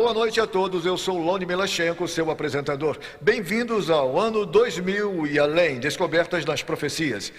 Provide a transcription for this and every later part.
boa noite a todos. Eu sou Loni Melachenko, seu apresentador. Bem-vindos ao ano 2000 e além, descobertas nas profecias.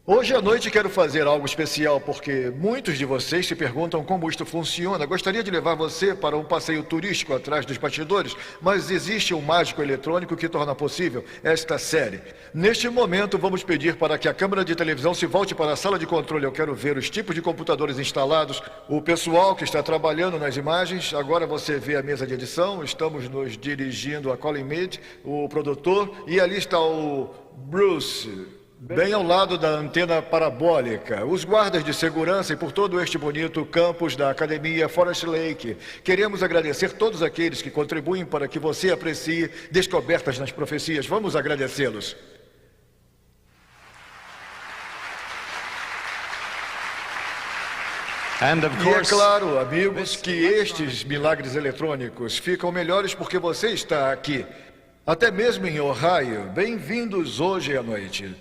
Hoje à noite quero fazer algo especial, porque muitos de vocês se perguntam como isto funciona. Gostaria de levar você para um passeio turístico atrás dos bastidores, mas existe um mágico eletrônico que torna possível esta série. Neste momento, vamos pedir para que a câmera de televisão se volte para a sala de controle. Eu quero ver os tipos de computadores instalados, o pessoal que está trabalhando nas imagens. Agora você vê a mesa de edição, estamos nos dirigindo a Colin Mead, o produtor, e ali está o Bruce, bem ao lado da antena parabólica, os guardas de segurança e por todo este bonito campus da Academia Forest Lake. Queremos agradecer todos aqueles que contribuem para que você aprecie descobertas nas profecias. Vamos agradecê-los. E é claro, amigos, que estes milagres eletrônicos ficam melhores porque você está aqui. Até mesmo em Ohio. Bem-vindos hoje à noite.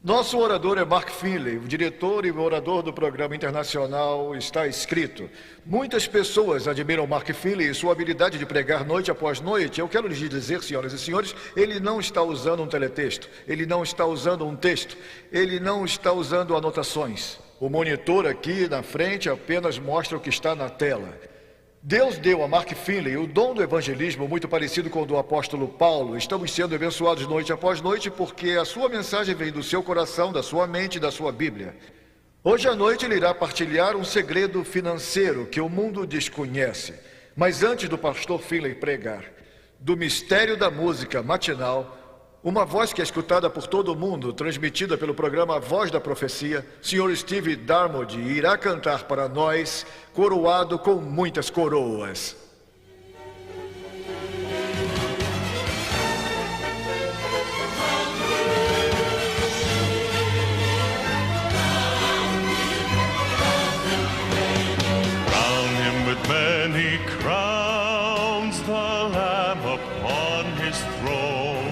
Nosso orador é Mark Finley, o diretor e orador do programa internacional Está Escrito. Muitas pessoas admiram Mark Finley e sua habilidade de pregar noite após noite. Eu quero lhes dizer, senhoras e senhores, ele não está usando um teletexto, ele não está usando um texto, ele não está usando anotações. O monitor aqui na frente apenas mostra o que está na tela. Deus deu a Mark Finley o dom do evangelismo muito parecido com o do apóstolo Paulo. Estamos sendo abençoados noite após noite porque a sua mensagem vem do seu coração, da sua mente e da sua Bíblia. Hoje à noite ele irá partilhar um segredo financeiro que o mundo desconhece. Mas antes do pastor Finley pregar, do mistério da música matinal, uma voz que é escutada por todo mundo, transmitida pelo programa Voz da Profecia, Sr. Steve Darmody irá cantar para nós, coroado com muitas coroas. Crown him with many crowns, the Lamb upon his throne.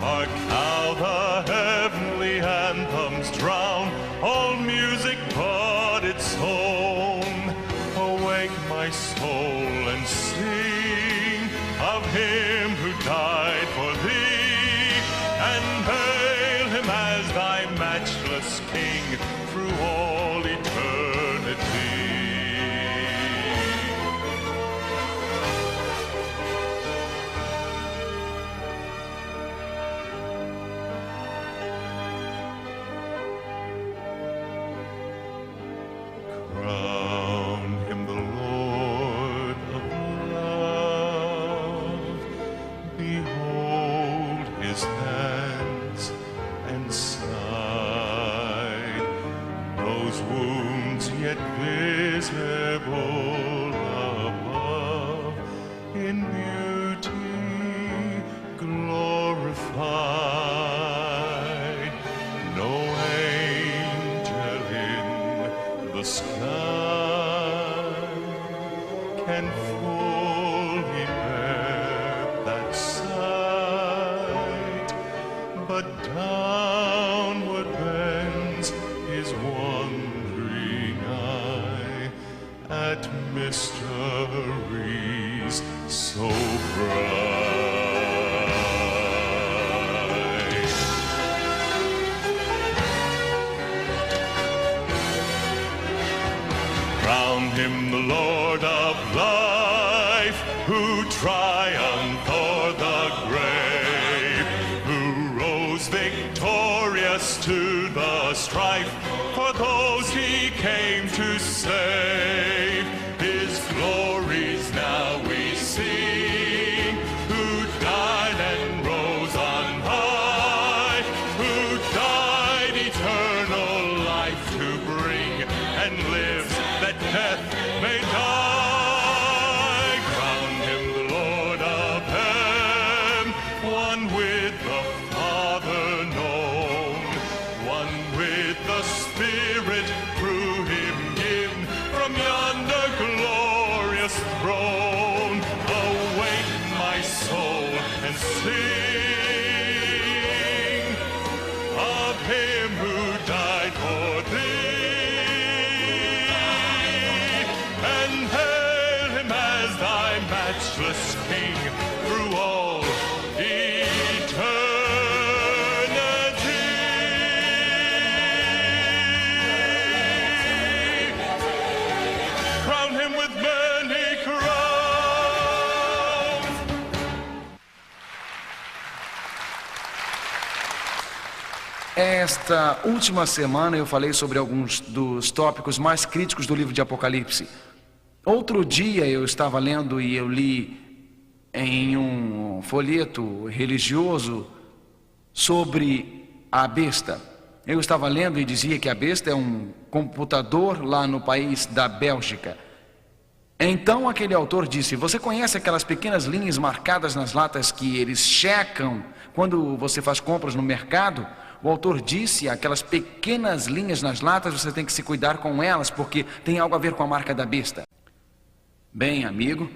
Hark how the heavenly anthems drown all music but its own. Awake my soul and sing of him who died for thee, and hail him as thy matchless King through all eternity. Crown him the Lord of love. Behold his hands and side, those wounds yet visible above, in beauty glorified. No angel in the sky can fully bear that sight, but downward bends his wondering eye at mysteries so bright. Crown him the Lord of life, who triumphed o'er the grave, who rose victorious to the strife for those he came to save. His glories now we sing, who died and rose on high, who died eternal life to bring, and lives that death may die. Crown him the Lord thy matchless King through all eternity. Crown him with many crowns. Esta última semana eu falei sobre alguns dos tópicos mais críticos do livro de Apocalipse. Outro dia eu estava lendo e eu li em um folheto religioso sobre a besta. Eu estava lendo e dizia que a besta é um computador lá no país da Bélgica. Então aquele autor disse: você conhece aquelas pequenas linhas marcadas nas latas que eles checam quando você faz compras no mercado? O autor disse: aquelas pequenas linhas nas latas, você tem que se cuidar com elas, porque tem algo a ver com a marca da besta. Bem, amigo,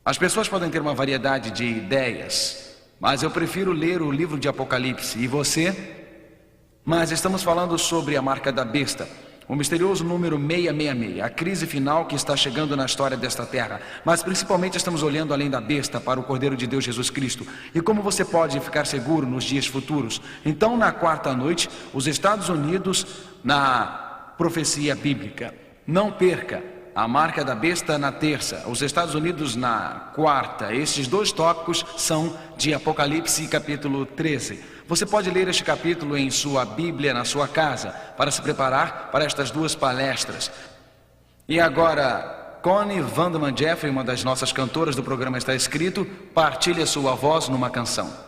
as pessoas podem ter uma variedade de ideias, mas eu prefiro ler o livro de Apocalipse. E você? Mas estamos falando sobre a marca da besta, o misterioso número 666, a crise final que está chegando na história desta terra. Mas principalmente estamos olhando além da besta para o Cordeiro de Deus, Jesus Cristo. E como você pode ficar seguro nos dias futuros? Então, na quarta noite, os Estados Unidos, na profecia bíblica. Não perca a marca da besta na terça, os Estados Unidos na quarta. Estes dois tópicos são de Apocalipse capítulo 13. Você pode ler este capítulo em sua Bíblia, na sua casa, para se preparar para estas duas palestras. E agora, Connie Vandeman Jeffrey, uma das nossas cantoras do programa Está Escrito, partilha sua voz numa canção.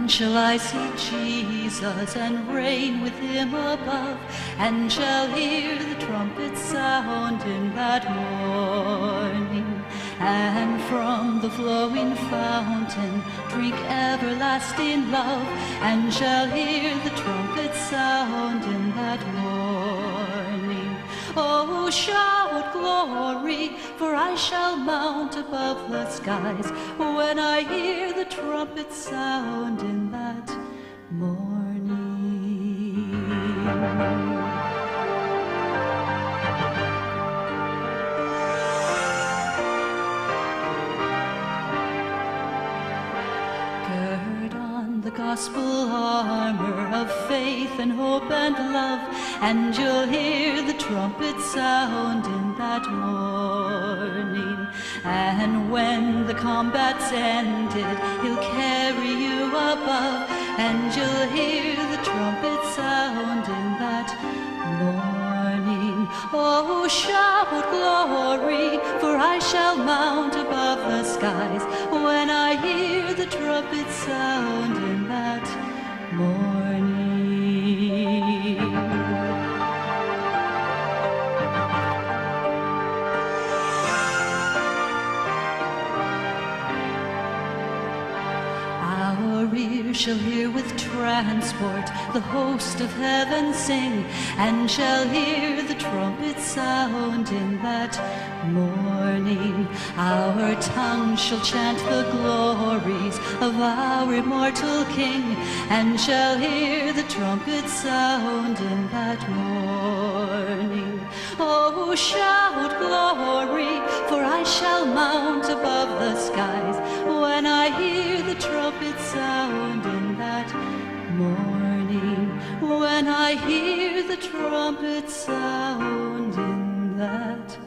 Shall I see Jesus and reign with him above, and shall hear the trumpet sound in that morning, and from the flowing fountain drink everlasting love, and shall hear the trumpet sound in that morning. Oh, shout glory, for I shall mount above the skies when I hear the trumpet sound in that morning. Gird on the gospel armor of faith and hope and love, and you'll hear the trumpet sound in that morning. And when the combat's ended, he'll carry you above, and you'll hear the trumpet sound in that morning. Oh, shout glory, for I shall mount above the skies when I hear the trumpet sound in that morning. Our ears shall hear with transport the host of heaven sing, and shall hear the trumpet sound in that morning. Our tongue shall chant the glories of our immortal King, and shall hear the trumpet sound in that morning. Oh, shout glory, for I shall mount above the skies when I hear the trumpet sound in that morning. When I hear the trumpet sound in that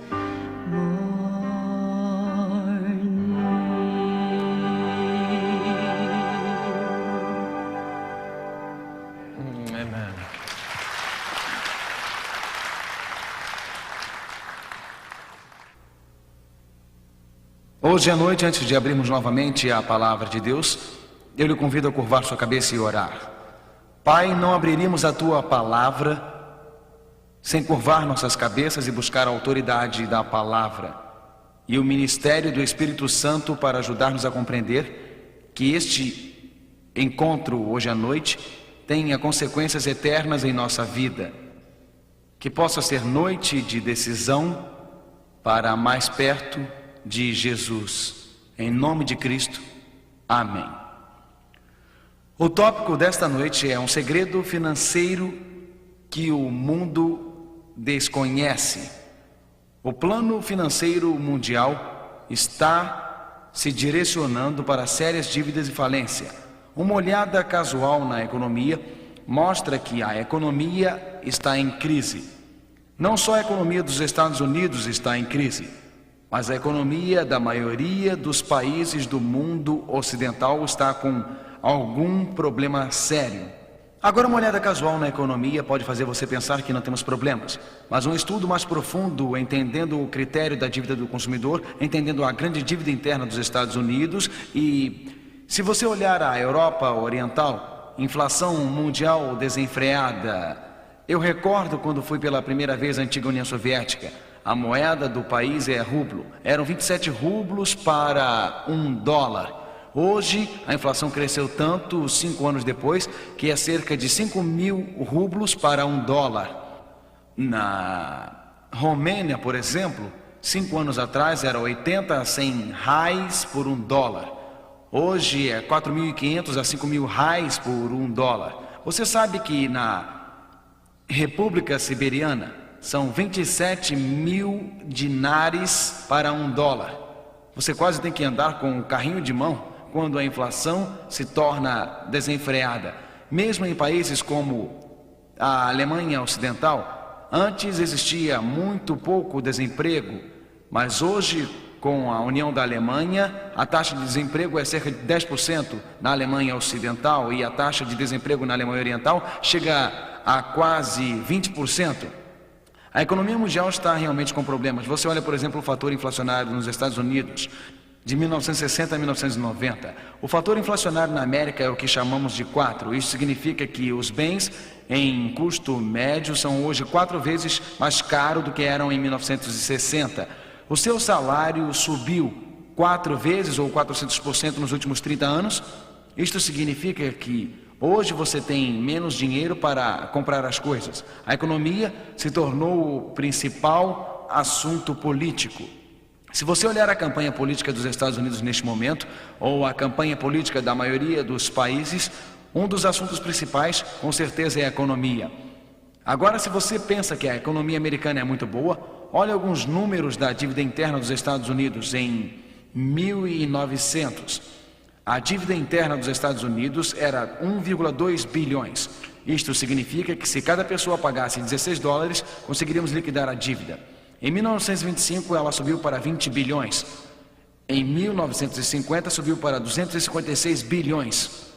Amen. Hoje à noite, antes de abrirmos novamente a palavra de Deus, eu lhe convido a curvar sua cabeça e orar. Pai, não abriríamos a tua palavra sem curvar nossas cabeças e buscar a autoridade da palavra e o ministério do Espírito Santo para ajudar-nos a compreender que este encontro hoje à noite tenha consequências eternas em nossa vida, que possa ser noite de decisão para mais perto de Jesus. Em nome de Cristo, amém. O tópico desta noite é um segredo financeiro que o mundo desconhece. O plano financeiro mundial está se direcionando para sérias dívidas e falência. Uma olhada casual na economia mostra que a economia está em crise. Não só a economia dos Estados Unidos está em crise, mas a economia da maioria dos países do mundo ocidental está com algum problema sério. Agora, uma olhada casual na economia pode fazer você pensar que não temos problemas, mas um estudo mais profundo, entendendo o critério da dívida do consumidor, entendendo a grande dívida interna dos Estados Unidos e, se você olhar a Europa Oriental, inflação mundial desenfreada. Eu recordo quando fui pela primeira vez à antiga União Soviética. A moeda do país é rublo. Eram 27 rublos para $1. Hoje, a inflação cresceu tanto, 5 anos depois, que é cerca de 5.000 rublos para $1. Na Romênia, por exemplo, 5 anos atrás era 80 a 100 reais por $1. Hoje é 4.500 a 5.000 reais por $1. Você sabe que na República Siberiana são 27.000 dinares para $1. Você quase tem que andar com um carrinho de mão quando a inflação se torna desenfreada. Mesmo em países como a Alemanha Ocidental, antes existia muito pouco desemprego, mas hoje, com a união da Alemanha, a taxa de desemprego é cerca de 10% na Alemanha Ocidental e a taxa de desemprego na Alemanha Oriental chega a quase 20%. A economia mundial está realmente com problemas. Você olha, por exemplo, o fator inflacionário nos Estados Unidos, de 1960 a 1990. O fator inflacionário na América é o que chamamos de 4. Isso significa que os bens em custo médio são hoje 4 vezes mais caros do que eram em 1960. O seu salário subiu 4 vezes ou 400% nos últimos 30 anos. Isto significa que hoje você tem menos dinheiro para comprar as coisas. A economia se tornou o principal assunto político. Se você olhar a campanha política dos Estados Unidos neste momento, ou a campanha política da maioria dos países, um dos assuntos principais, com certeza, é a economia. Agora, se você pensa que a economia americana é muito boa, olha alguns números da dívida interna dos Estados Unidos em 1900. A dívida interna dos Estados Unidos era 1,2 bilhões. Isto significa que se cada pessoa pagasse $16, conseguiríamos liquidar a dívida. Em 1925, ela subiu para 20 bilhões. Em 1950, subiu para 256 bilhões.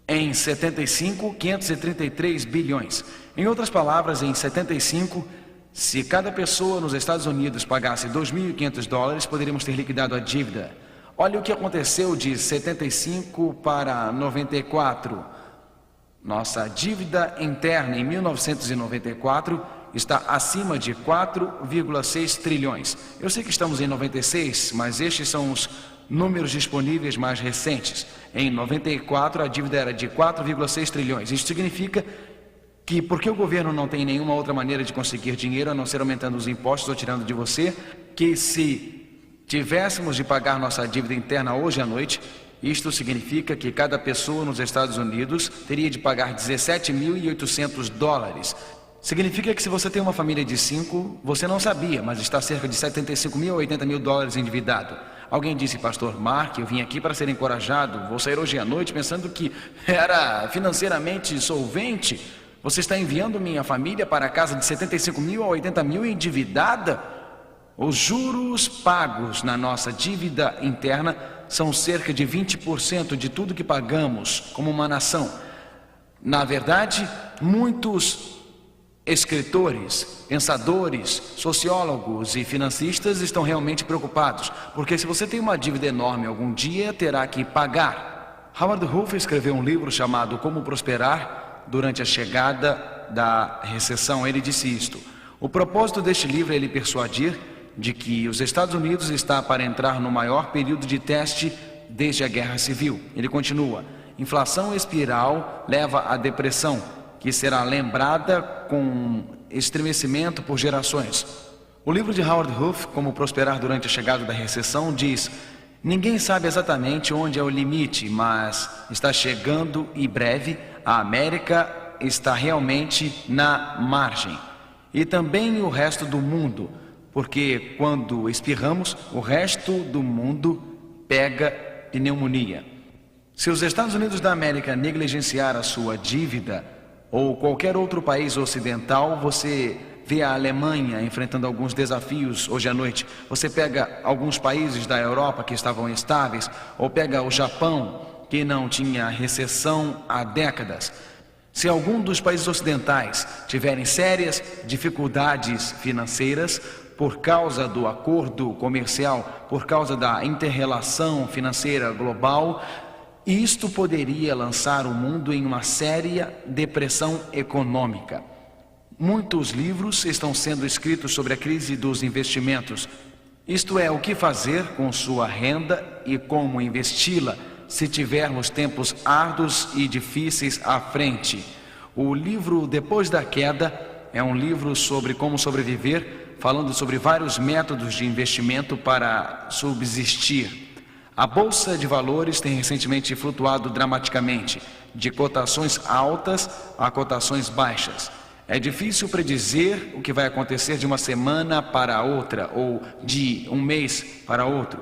Em 75, 533 bilhões. Em outras palavras, em 75, se cada pessoa nos Estados Unidos pagasse $2.500, poderíamos ter liquidado a dívida. Olha o que aconteceu de 75 para 94. Nossa dívida interna em 1994 está acima de 4,6 trilhões. Eu sei que estamos em 96, mas estes são os números disponíveis mais recentes. Em 94, a dívida era de 4,6 trilhões. Isso significa que, porque o governo não tem nenhuma outra maneira de conseguir dinheiro, a não ser aumentando os impostos ou tirando de você, que se tivéssemos de pagar nossa dívida interna hoje à noite, isto significa que cada pessoa nos Estados Unidos teria de pagar $17.800. Significa que se você tem uma família de 5, você não sabia, mas está cerca de $75.000 a $80.000 endividado. Alguém disse, pastor Mark, eu vim aqui para ser encorajado, vou sair hoje à noite pensando que era financeiramente solvente. Você está enviando minha família para a casa de $75.000 a $80.000 endividada? Os juros pagos na nossa dívida interna são cerca de 20% de tudo que pagamos como uma nação. Na verdade, muitos escritores, pensadores, sociólogos e financistas estão realmente preocupados, porque se você tem uma dívida enorme, algum dia terá que pagar. Howard Huff escreveu um livro chamado Como Prosperar durante a chegada da recessão. Ele disse isto: o propósito deste livro é lhe persuadir de que os Estados Unidos está para entrar no maior período de teste desde a Guerra Civil. Ele continua: inflação espiral leva à depressão, que será lembrada com estremecimento por gerações. O livro de Howard Huff, Como Prosperar durante a Chegada da Recessão, diz: Ninguém sabe exatamente onde é o limite, mas está chegando e breve a América está realmente na margem. E também o resto do mundo, porque quando espirramos, o resto do mundo pega pneumonia. Se os Estados Unidos da América negligenciar a sua dívida, ou qualquer outro país ocidental, você vê a Alemanha enfrentando alguns desafios hoje à noite. Você pega alguns países da Europa que estavam estáveis, ou pega o Japão, que não tinha recessão há décadas. Se algum dos países ocidentais tiverem sérias dificuldades financeiras por causa do acordo comercial, por causa da inter-relação financeira global, isto poderia lançar o mundo em uma séria depressão econômica. Muitos livros estão sendo escritos sobre a crise dos investimentos. Isto é, o que fazer com sua renda e como investi-la se tivermos tempos árduos e difíceis à frente. O livro Depois da Queda é um livro sobre como sobreviver, falando sobre vários métodos de investimento para subsistir. A Bolsa de Valores tem recentemente flutuado dramaticamente, de cotações altas a cotações baixas. É difícil predizer o que vai acontecer de uma semana para outra ou de um mês para outro.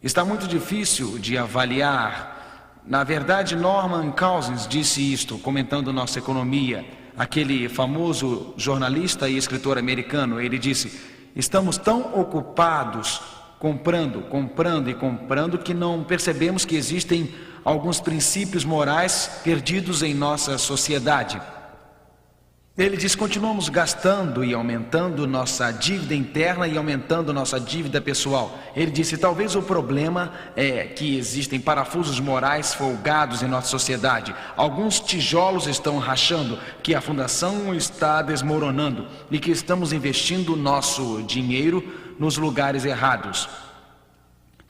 Está muito difícil de avaliar. Na verdade, Norman Cousins disse isto, comentando nossa economia. Aquele famoso jornalista e escritor americano, ele disse: estamos tão ocupados comprando que não percebemos que existem alguns princípios morais perdidos em nossa sociedade. Ele diz: continuamos gastando e aumentando nossa dívida interna e aumentando nossa dívida pessoal. Ele disse: talvez o problema é que existem parafusos morais folgados em nossa sociedade. Alguns tijolos estão rachando, que a fundação está desmoronando e que estamos investindo nosso dinheiro nos lugares errados.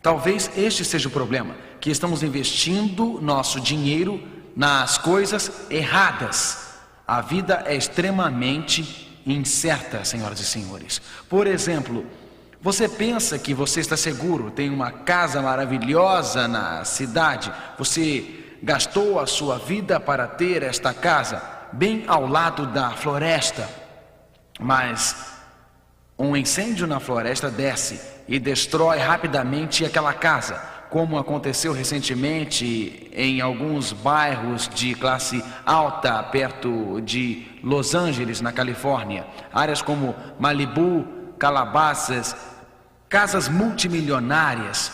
Talvez este seja o problema, que estamos investindo nosso dinheiro nas coisas erradas. A vida é extremamente incerta, senhoras e senhores. Por exemplo, você pensa que você está seguro, tem uma casa maravilhosa na cidade, você gastou a sua vida para ter esta casa, bem ao lado da floresta, mas um incêndio na floresta desce e destrói rapidamente aquela casa, como aconteceu recentemente em alguns bairros de classe alta perto de Los Angeles, na Califórnia. Áreas como Malibu, Calabasas, casas multimilionárias,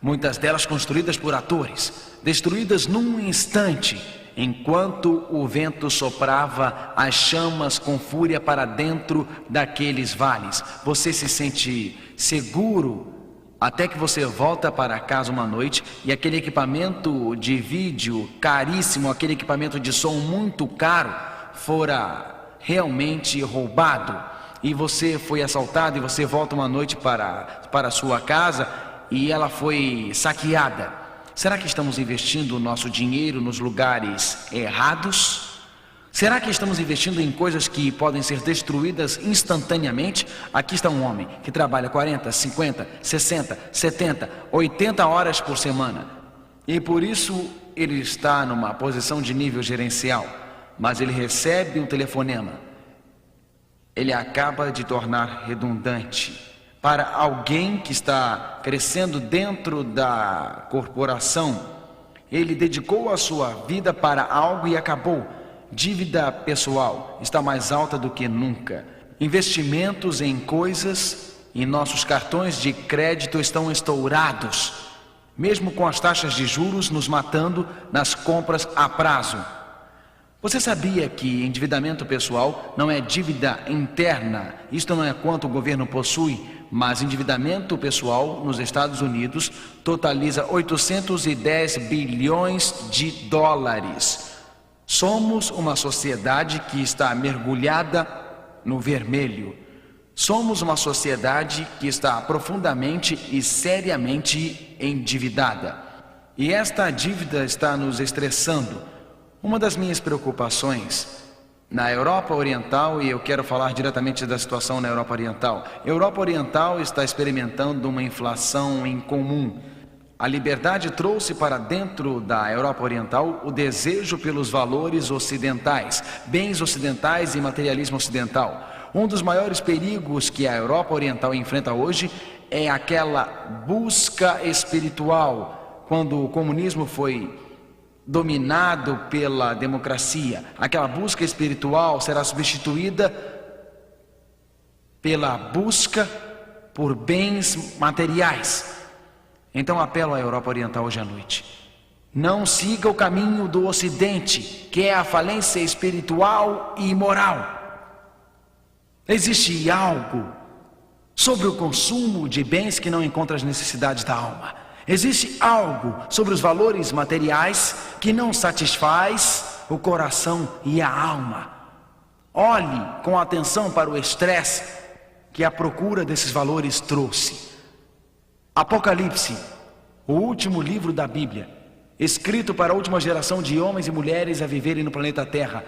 muitas delas construídas por atores, destruídas num instante, enquanto o vento soprava as chamas com fúria para dentro daqueles vales. Você se sente seguro até que você volta para casa uma noite e aquele equipamento de vídeo caríssimo, aquele equipamento de som muito caro, fora realmente roubado. E você foi assaltado e você volta uma noite para a sua casa e ela foi saqueada. Será que estamos investindo o nosso dinheiro nos lugares errados? Será que estamos investindo em coisas que podem ser destruídas instantaneamente? Aqui está um homem que trabalha 40, 50, 60, 70, 80 horas por semana. E por isso ele está numa posição de nível gerencial. Mas ele recebe um telefonema. Ele acaba de tornar redundante. Para alguém que está crescendo dentro da corporação, ele dedicou a sua vida para algo e acabou. Dívida pessoal está mais alta do que nunca. Investimentos em coisas e nossos cartões de crédito estão estourados, mesmo com as taxas de juros nos matando nas compras a prazo. Você sabia que endividamento pessoal não é dívida interna? Isto não é quanto o governo possui, mas endividamento pessoal nos Estados Unidos totaliza 810 bilhões de dólares. Somos uma sociedade que está mergulhada no vermelho. Somos uma sociedade que está profundamente e seriamente endividada. E esta dívida está nos estressando. Uma das minhas preocupações na Europa Oriental, e eu quero falar diretamente da situação na Europa Oriental. A Europa Oriental está experimentando uma inflação incomum. A liberdade trouxe para dentro da Europa Oriental o desejo pelos valores ocidentais, bens ocidentais e materialismo ocidental. Um dos maiores perigos que a Europa Oriental enfrenta hoje é aquela busca espiritual, quando o comunismo foi dominado pela democracia. Aquela busca espiritual será substituída pela busca por bens materiais. Então apelo à Europa Oriental hoje à noite: não siga o caminho do Ocidente, que é a falência espiritual e moral. Existe algo sobre o consumo de bens que não encontra as necessidades da alma. Existe algo sobre os valores materiais que não satisfaz o coração e a alma. Olhe com atenção para o estresse que a procura desses valores trouxe. Apocalipse, o último livro da Bíblia, escrito para a última geração de homens e mulheres a viverem no planeta Terra,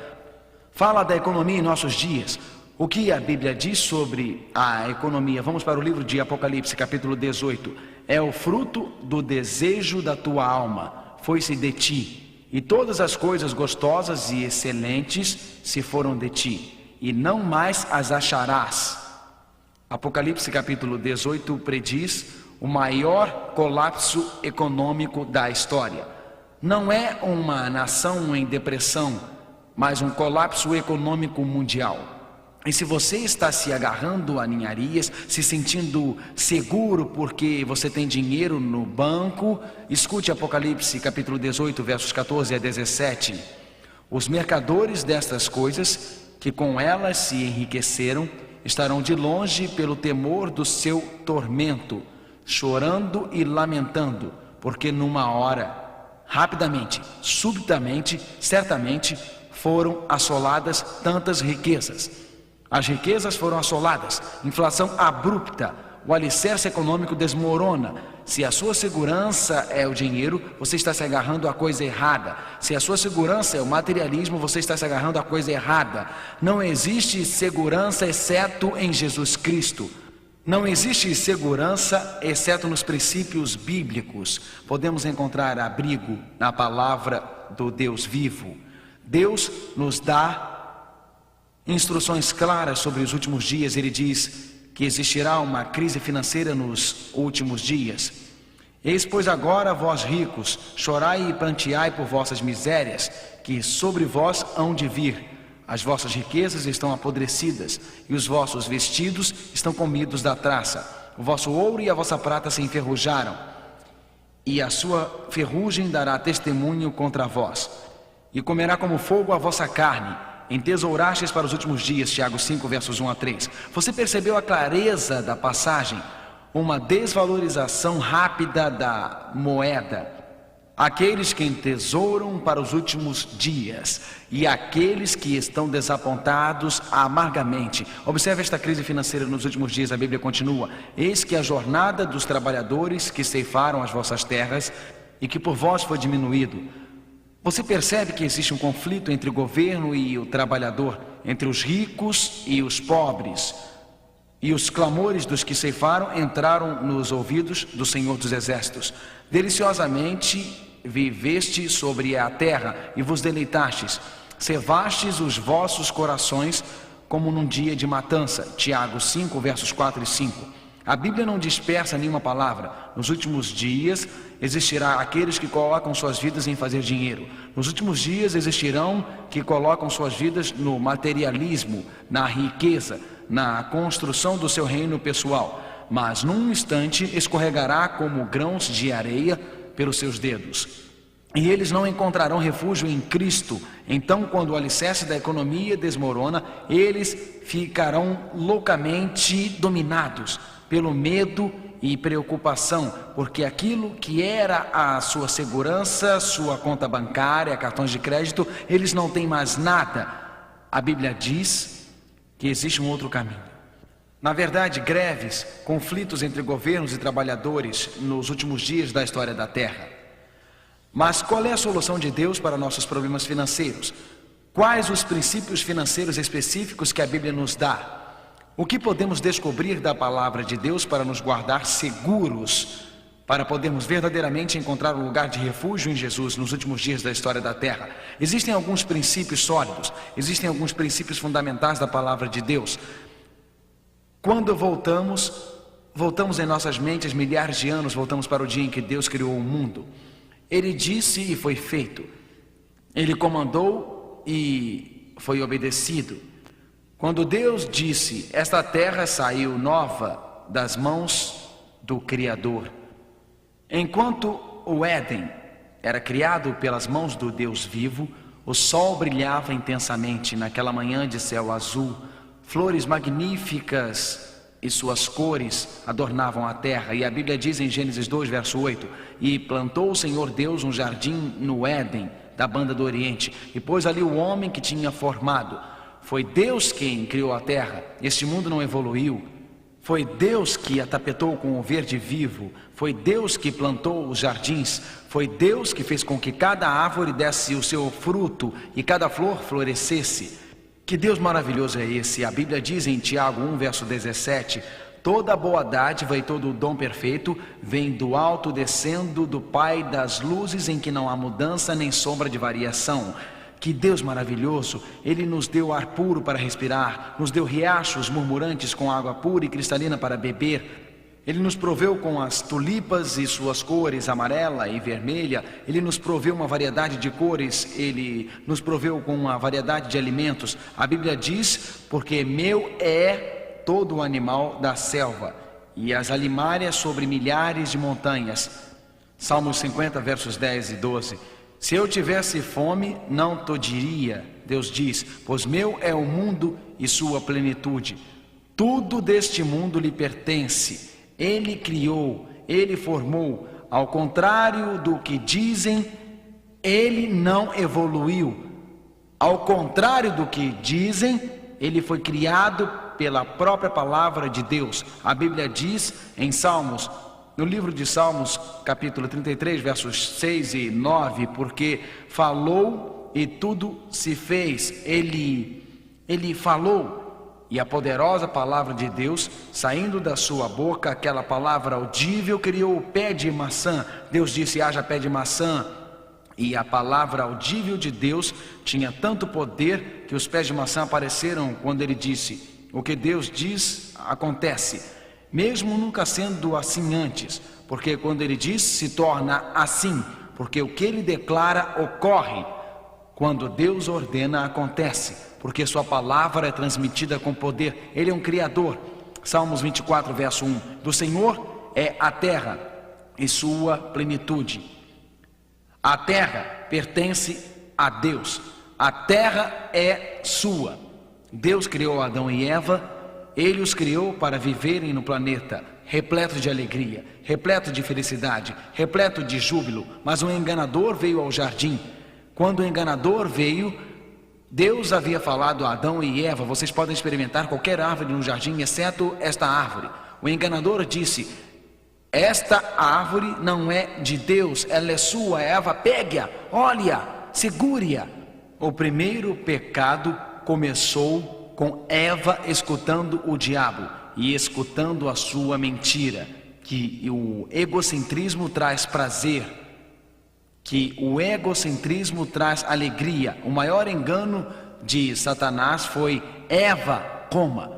fala da economia em nossos dias. O que a Bíblia diz sobre a economia? Vamos para o livro de Apocalipse, capítulo 18. É o fruto do desejo da tua alma, foi-se de ti, e todas as coisas gostosas e excelentes se foram de ti, e não mais as acharás. Apocalipse, capítulo 18, prediz o maior colapso econômico da história. Não é uma nação em depressão, mas um colapso econômico mundial. E se você está se agarrando a ninharias, se sentindo seguro porque você tem dinheiro no banco, escute Apocalipse capítulo 18, versos 14 a 17. Os mercadores destas coisas, que com elas se enriqueceram, estarão de longe pelo temor do seu tormento, chorando e lamentando, porque numa hora, rapidamente, subitamente, certamente, foram assoladas tantas riquezas. As riquezas foram assoladas, inflação abrupta, o alicerce econômico desmorona. Se a sua segurança é o dinheiro, você está se agarrando à coisa errada. Se a sua segurança é o materialismo, você está se agarrando à coisa errada. Não existe segurança exceto em Jesus Cristo. Não existe segurança exceto nos princípios bíblicos. Podemos encontrar abrigo na palavra do Deus vivo. Deus nos dá instruções claras sobre os últimos dias. Ele diz que existirá uma crise financeira nos últimos dias. Eis, pois, agora, vós ricos, chorai e pranteai por vossas misérias, que sobre vós hão de vir. As vossas riquezas estão apodrecidas, e os vossos vestidos estão comidos da traça. O vosso ouro e a vossa prata se enferrujaram, e a sua ferrugem dará testemunho contra vós. E comerá como fogo a vossa carne, entesourastes para os últimos dias. Tiago 5, versos 1 a 3. Você percebeu a clareza da passagem? Uma desvalorização rápida da moeda. Aqueles que entesouram para os últimos dias e aqueles que estão desapontados amargamente. Observe esta crise financeira nos últimos dias. A Bíblia continua: eis que a jornada dos trabalhadores que ceifaram as vossas terras e que por vós foi diminuído. Você percebe que existe um conflito entre o governo e o trabalhador, entre os ricos e os pobres. E os clamores dos que ceifaram entraram nos ouvidos do Senhor dos Exércitos. Deliciosamente viveste sobre a terra e vos deleitastes. Cevastes os vossos corações como num dia de matança. Tiago 5, versos 4 e 5. A Bíblia não dispersa nenhuma palavra. Nos últimos dias existirá aqueles que colocam suas vidas em fazer dinheiro. Nos últimos dias existirão que colocam suas vidas no materialismo, na riqueza, na construção do seu reino pessoal. Mas num instante escorregará como grãos de areia pelos seus dedos. E eles não encontrarão refúgio em Cristo. Então, quando o alicerce da economia desmorona, eles ficarão loucamente dominados pelo medo e preocupação, porque aquilo que era a sua segurança, sua conta bancária, cartões de crédito, eles não têm mais nada. A Bíblia diz que existe um outro caminho. Na verdade, greves, conflitos entre governos e trabalhadores nos últimos dias da história da Terra. Mas qual é a solução de Deus para nossos problemas financeiros? Quais os princípios financeiros específicos que a Bíblia nos dá? O que podemos descobrir da palavra de Deus para nos guardar seguros para podermos verdadeiramente encontrar um lugar de refúgio em Jesus nos últimos dias da história da Terra. Existem alguns princípios sólidos, existem alguns princípios fundamentais da palavra de Deus. Quando voltamos em nossas mentes, milhares de anos, voltamos para o dia em que Deus criou o mundo. Ele disse e foi feito. Ele comandou e foi obedecido. Quando Deus disse, esta terra saiu nova das mãos do Criador. Enquanto o Éden era criado pelas mãos do Deus vivo, o sol brilhava intensamente naquela manhã de céu azul. Flores magníficas e suas cores adornavam a terra. E a Bíblia diz em Gênesis 2, verso 8: E plantou o Senhor Deus um jardim no Éden, da banda do Oriente, e pôs ali o homem que tinha formado. Foi Deus quem criou a terra. Este mundo não evoluiu. Foi Deus que a tapetou com o verde vivo. Foi Deus que plantou os jardins. Foi Deus que fez com que cada árvore desse o seu fruto e cada flor florescesse. Que Deus maravilhoso é esse? A Bíblia diz em Tiago 1, verso 17: toda boa dádiva e todo o dom perfeito vem do alto, descendo do Pai das luzes, em que não há mudança nem sombra de variação. Que Deus maravilhoso! Ele nos deu ar puro para respirar, nos deu riachos murmurantes com água pura e cristalina para beber. Ele nos proveu com as tulipas e suas cores, amarela e vermelha. Ele nos proveu uma variedade de cores. Ele nos proveu com uma variedade de alimentos. A Bíblia diz: porque meu é todo o animal da selva, e as alimárias sobre milhares de montanhas. Salmos 50, versos 10 e 12. Se eu tivesse fome, não te diria, Deus diz, pois meu é o mundo e sua plenitude. Tudo deste mundo lhe pertence. Ele criou, ele formou. Ao contrário do que dizem, ele não evoluiu. Ao contrário do que dizem, ele foi criado pela própria palavra de Deus. A Bíblia diz em Salmos, no livro de Salmos, capítulo 33, versos 6 e 9, porque falou e tudo se fez. Ele falou, e a poderosa palavra de Deus, saindo da sua boca, aquela palavra audível, criou o pé de maçã. Deus disse: haja pé de maçã. E a palavra audível de Deus tinha tanto poder que os pés de maçã apareceram quando ele disse. O que Deus diz, acontece. Mesmo nunca sendo assim antes, porque quando ele diz, se torna assim, porque o que ele declara ocorre. Quando Deus ordena, acontece, porque sua palavra é transmitida com poder. Ele é um criador. Salmos 24, verso 1: do Senhor é a terra e sua plenitude. A terra pertence a Deus. A terra é sua. Deus criou Adão e Eva. Ele os criou para viverem no planeta, repleto de alegria, repleto de felicidade, repleto de júbilo. Mas um enganador veio ao jardim. Quando o enganador veio, Deus havia falado a Adão e Eva: vocês podem experimentar qualquer árvore no jardim, exceto esta árvore. O enganador disse: esta árvore não é de Deus, ela é sua. Eva, pegue-a, olhe-a, segure-a. O primeiro pecado começou com Eva escutando o diabo e escutando a sua mentira, que o egocentrismo traz prazer, que o egocentrismo traz alegria. O maior engano de Satanás foi: Eva, coma,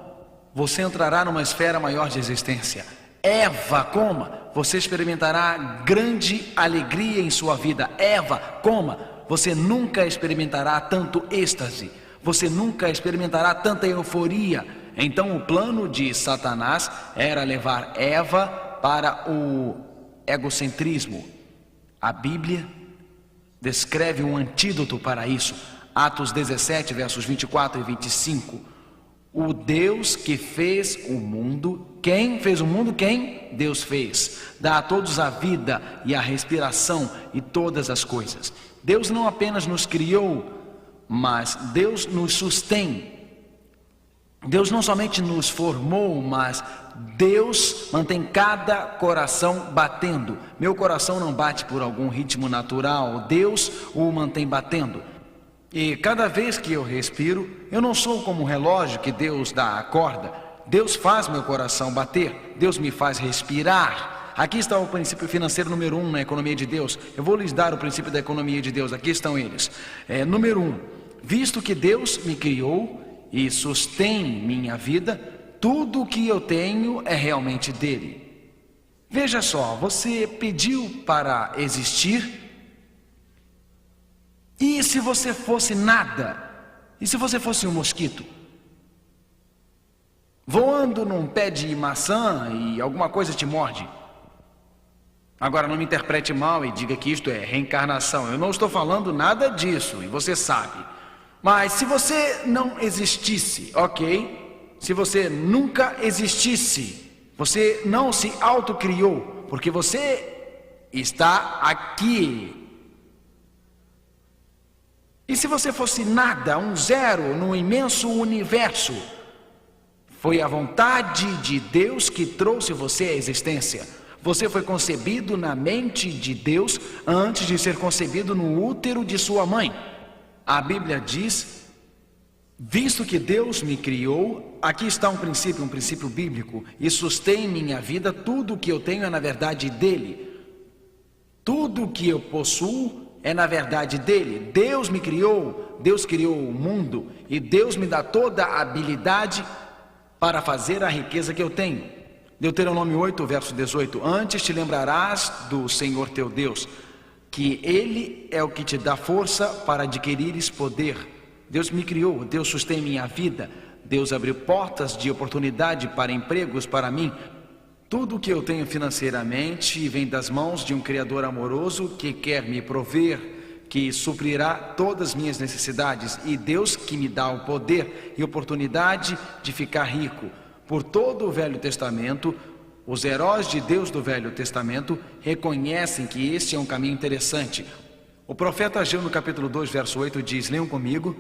você entrará numa esfera maior de existência. Eva, coma, você experimentará grande alegria em sua vida. Eva, coma, você nunca experimentará tanto êxtase. Você nunca experimentará tanta euforia. Então o plano de Satanás era levar Eva para o egocentrismo. A Bíblia descreve um antídoto para isso. Atos 17, versos 24 e 25. O Deus que fez o mundo, quem fez o mundo? Quem? Deus fez. Dá a todos a vida e a respiração e todas as coisas. Deus não apenas nos criou, mas Deus nos sustém. Deus não somente nos formou, mas Deus mantém cada coração batendo. Meu coração não bate por algum ritmo natural, Deus o mantém batendo. E cada vez que eu respiro, eu não sou como um relógio que Deus dá a corda. Deus faz meu coração bater, Deus me faz respirar. Aqui está o princípio financeiro número 1 na economia de Deus. Eu vou lhes dar o princípio da economia de Deus. Aqui estão eles. Número 1, visto que Deus me criou e sustém minha vida, tudo o que eu tenho é realmente dele. Veja só, você pediu para existir, e se você fosse nada? E se você fosse um mosquito? Voando num pé de maçã e alguma coisa te morde? Agora não me interprete mal e diga que isto é reencarnação. Eu não estou falando nada disso, e você sabe. Mas se você não existisse, ok? Se você nunca existisse, você não se autocriou, porque você está aqui. E se você fosse nada, um zero no imenso universo, foi a vontade de Deus que trouxe você à existência. Você foi concebido na mente de Deus antes de ser concebido no útero de sua mãe. A Bíblia diz, visto que Deus me criou, aqui está um princípio bíblico, e sustém minha vida, tudo o que eu tenho é na verdade dele. Tudo o que eu possuo é na verdade dele. Deus me criou, Deus criou o mundo, e Deus me dá toda a habilidade para fazer a riqueza que eu tenho. Deuteronômio 8, verso 18. Antes te lembrarás do Senhor teu Deus, que Ele é o que te dá força para adquirires poder. Deus me criou, Deus sustém minha vida, Deus abriu portas de oportunidade para empregos para mim. Tudo o que eu tenho financeiramente vem das mãos de um Criador amoroso que quer me prover, que suprirá todas as minhas necessidades, e Deus que me dá o poder e oportunidade de ficar rico. Por todo o Velho Testamento, os heróis de Deus do Velho Testamento reconhecem que este é um caminho interessante. O profeta Ageu no capítulo 2, verso 8 diz, leiam comigo,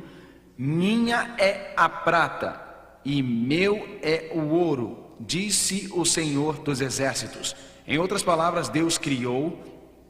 minha é a prata e meu é o ouro, disse o Senhor dos Exércitos. Em outras palavras, Deus criou,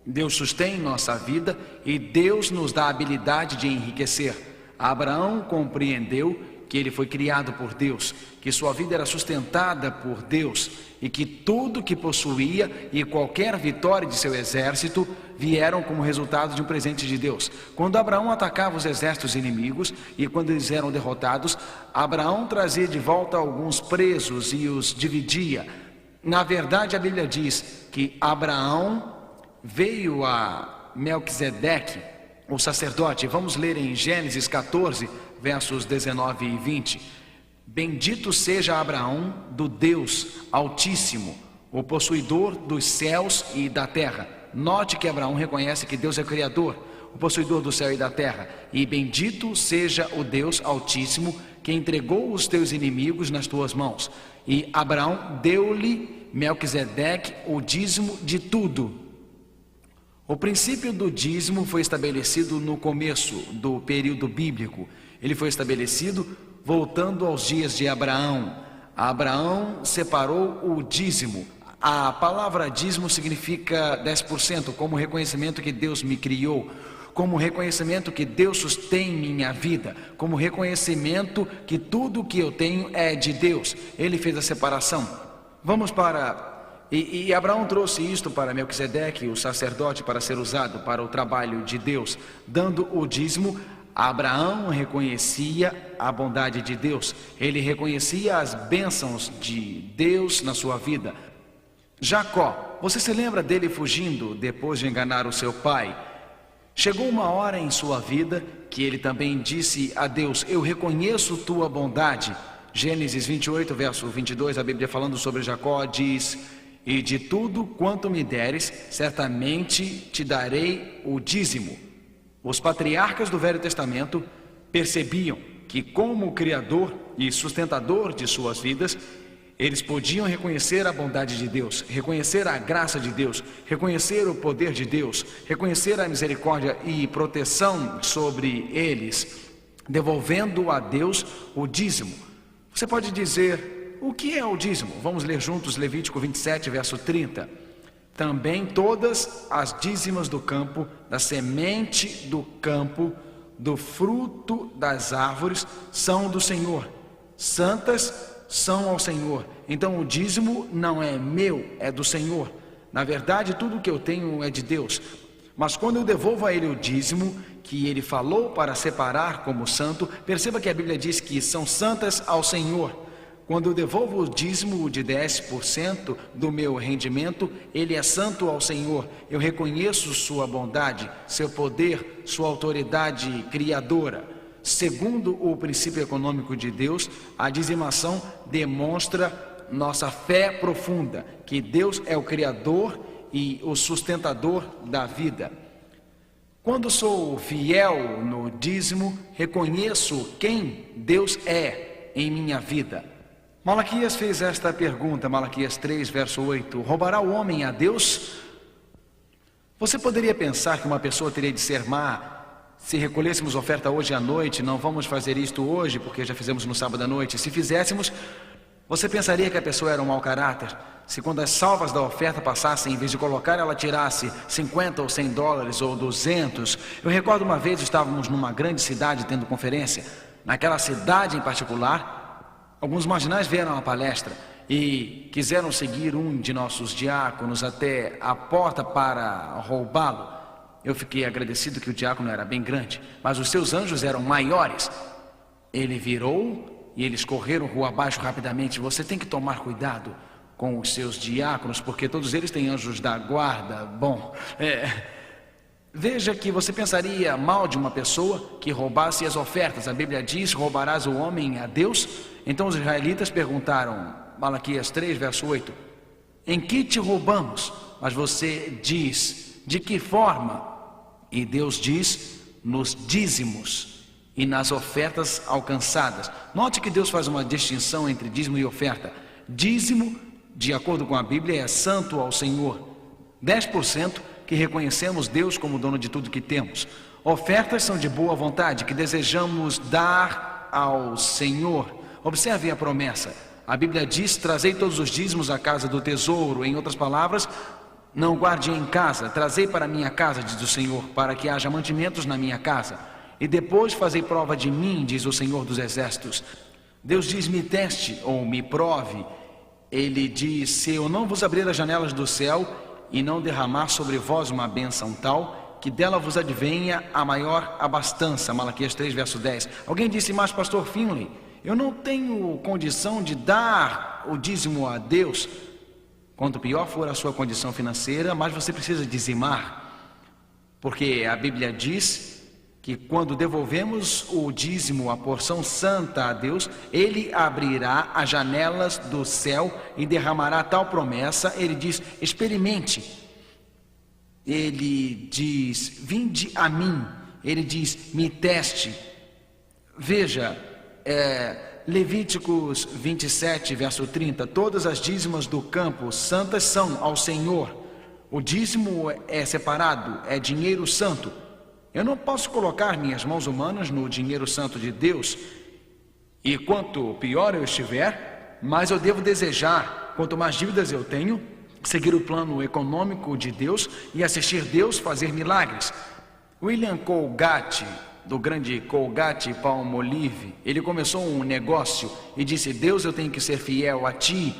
Deus sustém nossa vida e Deus nos dá a habilidade de enriquecer. Abraão compreendeu que ele foi criado por Deus, que sua vida era sustentada por Deus e que tudo que possuía e qualquer vitória de seu exército vieram como resultado de um presente de Deus. Quando Abraão atacava os exércitos inimigos e quando eles eram derrotados, Abraão trazia de volta alguns presos e os dividia. Na verdade, a Bíblia diz que Abraão veio a Melquisedeque, o sacerdote. Vamos ler em Gênesis 14, versos 19 e 20. Bendito seja Abraão do Deus Altíssimo, o possuidor dos céus e da terra. Note que Abraão reconhece que Deus é o Criador, o possuidor do céu e da terra. E bendito seja o Deus Altíssimo, que entregou os teus inimigos nas tuas mãos. E Abraão deu-lhe Melquisedeque o dízimo de tudo. O princípio do dízimo foi estabelecido no começo do período bíblico. Ele foi estabelecido voltando aos dias de Abraão. Abraão separou o dízimo. A palavra dízimo significa 10%, como reconhecimento que Deus me criou, como reconhecimento que Deus sustém minha vida, como reconhecimento que tudo que eu tenho é de Deus. Ele fez a separação. Vamos para... E Abraão trouxe isto para Melquisedeque, o sacerdote, para ser usado para o trabalho de Deus. Dando o dízimo, Abraão reconhecia a bondade de Deus. Ele reconhecia as bênçãos de Deus na sua vida. Jacó, você se lembra dele fugindo depois de enganar o seu pai? Chegou uma hora em sua vida que ele também disse a Deus, eu reconheço tua bondade. Gênesis 28, verso 22, a Bíblia falando sobre Jacó diz... E de tudo quanto me deres, certamente te darei o dízimo. Os patriarcas do Velho Testamento percebiam que, como Criador e sustentador de suas vidas, eles podiam reconhecer a bondade de Deus, reconhecer a graça de Deus, reconhecer o poder de Deus, reconhecer a misericórdia e proteção sobre eles, devolvendo a Deus o dízimo. Você pode dizer... O que é o dízimo? Vamos ler juntos Levítico 27, verso 30. Também todas as dízimas do campo, da semente do campo, do fruto das árvores, são do Senhor. Santas são ao Senhor. Então o dízimo não é meu, é do Senhor. Na verdade, tudo o que eu tenho é de Deus. Mas quando eu devolvo a ele o dízimo que ele falou para separar como santo, perceba que a Bíblia diz que são santas ao Senhor. Quando eu devolvo o dízimo de 10% do meu rendimento, ele é santo ao Senhor. Eu reconheço sua bondade, seu poder, sua autoridade criadora. Segundo o princípio econômico de Deus, a dizimação demonstra nossa fé profunda, que Deus é o Criador e o sustentador da vida. Quando sou fiel no dízimo, reconheço quem Deus é em minha vida. Malaquias fez esta pergunta, Malaquias 3, verso 8: roubará o homem a Deus? Você poderia pensar que uma pessoa teria de ser má se recolhêssemos oferta hoje à noite. Não vamos fazer isto hoje porque já fizemos no sábado à noite. Se fizéssemos, você pensaria que a pessoa era um mau caráter? Se quando as salvas da oferta passassem, em vez de colocar, ela tirasse 50 ou 100 dólares ou 200. Eu recordo uma vez estávamos numa grande cidade tendo conferência. Naquela cidade em particular, alguns marginais vieram à palestra e quiseram seguir um de nossos diáconos até a porta para roubá-lo. Eu fiquei agradecido que o diácono era bem grande, mas os seus anjos eram maiores. Ele virou e eles correram rua abaixo rapidamente. Você tem que tomar cuidado com os seus diáconos, porque todos eles têm anjos da guarda. Bom, veja que você pensaria mal de uma pessoa que roubasse as ofertas. A Bíblia diz: roubarás o homem a Deus? Então os israelitas perguntaram, Malaquias 3, verso 8: em que te roubamos? Mas você diz: de que forma? E Deus diz: nos dízimos e nas ofertas alcançadas. Note que Deus faz uma distinção entre dízimo e oferta. Dízimo, de acordo com a Bíblia, é santo ao Senhor. 10% que reconhecemos Deus como dono de tudo que temos. Ofertas são de boa vontade, que desejamos dar ao Senhor. Observe a promessa. A Bíblia diz: trazei todos os dízimos à casa do tesouro. Em outras palavras, não guarde em casa, trazei para minha casa, diz o Senhor, para que haja mantimentos na minha casa. E depois fazei prova de mim, diz o Senhor dos Exércitos. Deus diz: me teste ou me prove. Ele diz: se eu não vos abrir as janelas do céu e não derramar sobre vós uma bênção tal, que dela vos advenha a maior abastança. Malaquias 3, verso 10. Alguém disse: mas pastor Finley, eu não tenho condição de dar o dízimo a Deus. Quanto pior for a sua condição financeira, mais você precisa dizimar. Porque a Bíblia diz que quando devolvemos o dízimo, a porção santa a Deus, Ele abrirá as janelas do céu e derramará tal promessa. Ele diz: experimente. Ele diz: vinde a mim. Ele diz: me teste. Veja, Levíticos 27, verso 30, todas as dízimas do campo santas são ao Senhor. O dízimo é separado, é dinheiro santo. Eu não posso colocar minhas mãos humanas no dinheiro santo de Deus. E quanto pior eu estiver, mais eu devo desejar. Quanto mais dívidas eu tenho, seguir o plano econômico de Deus e assistir Deus fazer milagres. William Colgate, do grande Colgate Palmolive, ele começou um negócio e disse: Deus, eu tenho que ser fiel a ti,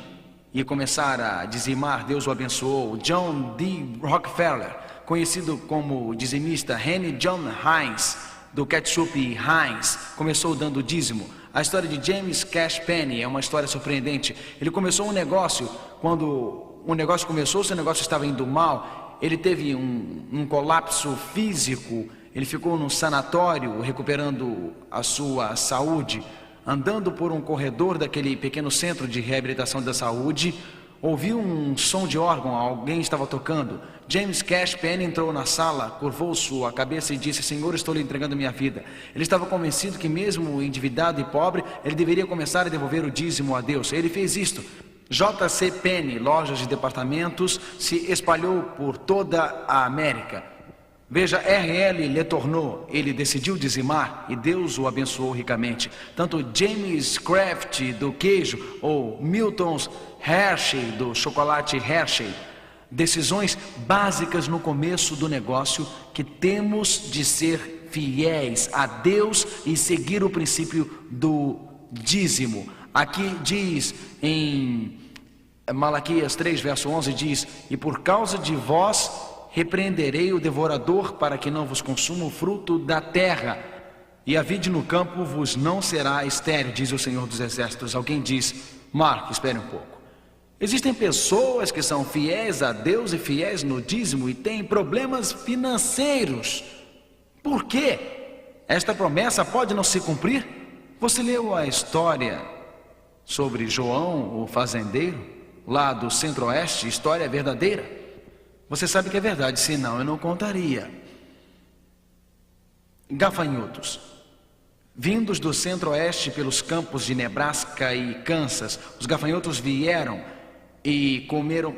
e começar a dizimar. Deus o abençoou. John D. Rockefeller, conhecido como dizimista, Henry John Heinz, do ketchup Heinz, começou dando dízimo. A história de James Cash Penney é uma história surpreendente. Ele começou um negócio. Quando o negócio começou, seu negócio estava indo mal. Ele teve um colapso físico. Ele ficou num sanatório recuperando a sua saúde. Andando por um corredor daquele pequeno centro de reabilitação da saúde, ouviu um som de órgão, alguém estava tocando. James Cash Penney entrou na sala, curvou sua cabeça e disse: Senhor, estou lhe entregando minha vida. Ele estava convencido que mesmo endividado e pobre, ele deveria começar a devolver o dízimo a Deus. Ele fez isto. J.C. Penney, lojas de departamentos, se espalhou por toda a América. Veja, R.L. Letourneau, ele decidiu dizimar e Deus o abençoou ricamente. Tanto James Kraft, do queijo, ou Milton Hershey, do chocolate Hershey. Decisões básicas no começo do negócio, que temos de ser fiéis a Deus e seguir o princípio do dízimo. Aqui diz em Malaquias 3, verso 11 diz: e por causa de vós repreenderei o devorador, para que não vos consuma o fruto da terra, e a vide no campo vos não será estéril, diz o Senhor dos Exércitos. Alguém diz: Marco, espere um pouco. Existem pessoas que são fiéis a Deus e fiéis no dízimo e têm problemas financeiros. Por quê? Esta promessa pode não se cumprir? Você leu a história sobre João, o fazendeiro, lá do Centro-Oeste? História verdadeira? Você sabe que é verdade, senão eu não contaria. Gafanhotos vindos do Centro-Oeste pelos campos de Nebraska e Kansas, os gafanhotos vieram e comeram